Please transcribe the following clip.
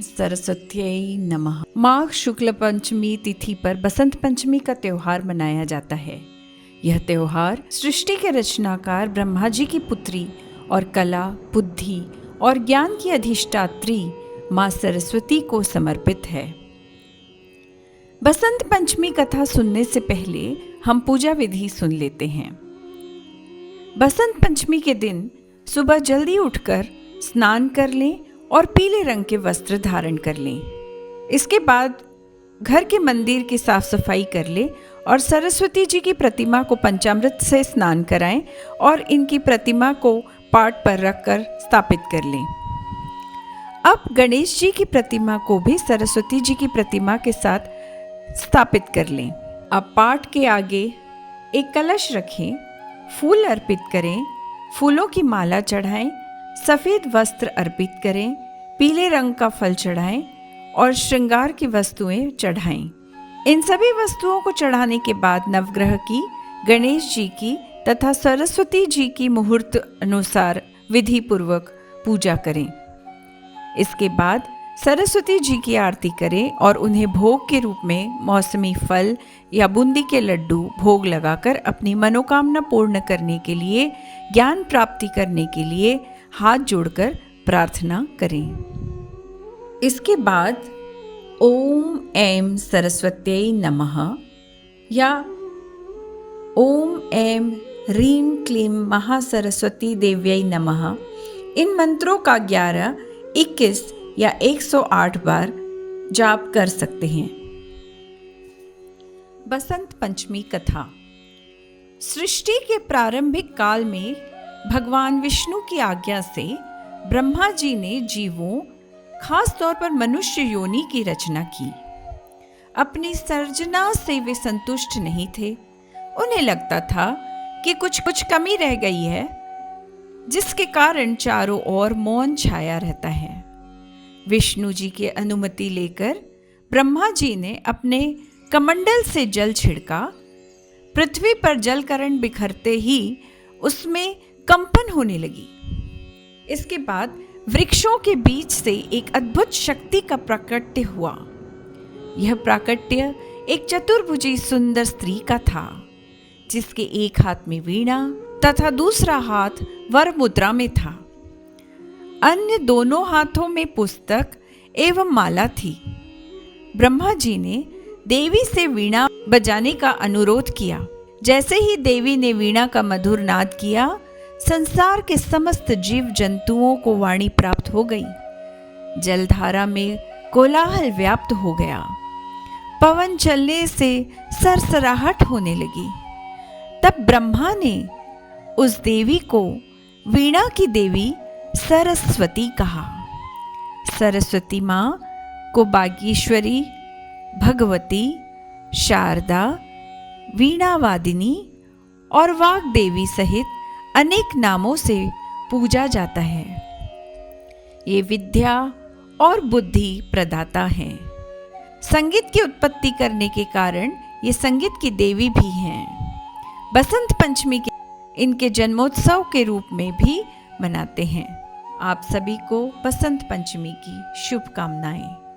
सरस्वत्यै नमः। माघ शुक्ल पंचमी तिथि पर बसंत पंचमी का त्योहार मनाया जाता है। यह त्योहार सृष्टि के रचनाकार ब्रह्मा जी की पुत्री और कला, बुद्धि और ज्ञान की अधिष्ठात्री माँ सरस्वती को समर्पित है। बसंत पंचमी कथा सुनने से पहले हम पूजा विधि सुन लेते हैं। बसंत पंचमी के दिन सुबह जल्दी उठकर स्नान कर लें और पीले रंग के वस्त्र धारण कर लें। इसके बाद घर के मंदिर की साफ सफाई कर लें और सरस्वती जी की प्रतिमा को पंचामृत से स्नान कराएं और इनकी प्रतिमा को पाट पर रखकर स्थापित कर लें। अब गणेश जी की प्रतिमा को भी सरस्वती जी की प्रतिमा के साथ स्थापित कर लें। अब पाट के आगे एक कलश रखें, फूल अर्पित करें, फूलों की माला चढ़ाएं, सफ़ेद वस्त्र अर्पित करें, पीले रंग का फल चढ़ाएं और श्रृंगार की वस्तुएं चढ़ाएं। इन सभी वस्तुओं को चढ़ाने के बाद नवग्रह की, गणेश जी की तथा सरस्वती जी की मुहूर्त अनुसार विधि पूर्वक पूजा करें। इसके बाद सरस्वती जी की आरती करें और उन्हें भोग के रूप में मौसमी फल या बूंदी के लड्डू भोग लगाकर अपनी मनोकामना पूर्ण करने के लिए, ज्ञान प्राप्ति करने के लिए हाथ जोड़कर प्रार्थना करें। इसके बाद ओम ऐं सरस्वत्यै नमः या ओम ऐं ह्रीं क्लीं महासरस्वती देव्यै नमः, इन मंत्रों का 11, 21 या 108 बार जाप कर सकते हैं। बसंत पंचमी कथा। सृष्टि के प्रारंभिक काल में भगवान विष्णु की आज्ञा से ब्रह्मा जी ने जीवों, खास तौर पर मनुष्य योनि की रचना की। अपनी सर्जना से वे संतुष्ट नहीं थे। उन्हें लगता था कि कुछ कमी रह गई है, जिसके कारण चारों ओर मौन छाया रहता है। विष्णु जी की अनुमति लेकर ब्रह्मा जी ने अपने कमंडल से जल छिड़का। पृथ्वी पर जलकरण बिखरते ही उसमें कंपन होने लगी। इसके बाद वृक्षों के बीच से एक अद्भुत शक्ति का प्राकट्य हुआ। यह प्राकट्य एक चतुर्भुजी सुंदर स्त्री का था, जिसके एक हाथ में वीणा तथा दूसरा हाथ वर मुद्रा में था। अन्य दोनों हाथों में पुस्तक एवं माला थी। ब्रह्मा जी ने देवी से वीणा बजाने का अनुरोध किया। जैसे ही देवी ने वीणा का मधुर नाद किया, संसार के समस्त जीव जंतुओं को वाणी प्राप्त हो गई। जलधारा में कोलाहल व्याप्त हो गया। पवन चलने से सरसराहट होने लगी। तब ब्रह्मा ने उस देवी को वीणा की देवी सरस्वती कहा। सरस्वती माँ को बागेश्वरी, भगवती, शारदा, वीणावादिनी और वाग्देवी सहित अनेक नामों से पूजा जाता है। ये विद्या और बुद्धि प्रदाता हैं। संगीत की उत्पत्ति करने के कारण ये संगीत की देवी भी हैं। बसंत पंचमी के इनके जन्मोत्सव के रूप में भी मनाते हैं। आप सभी को बसंत पंचमी की शुभकामनाएं।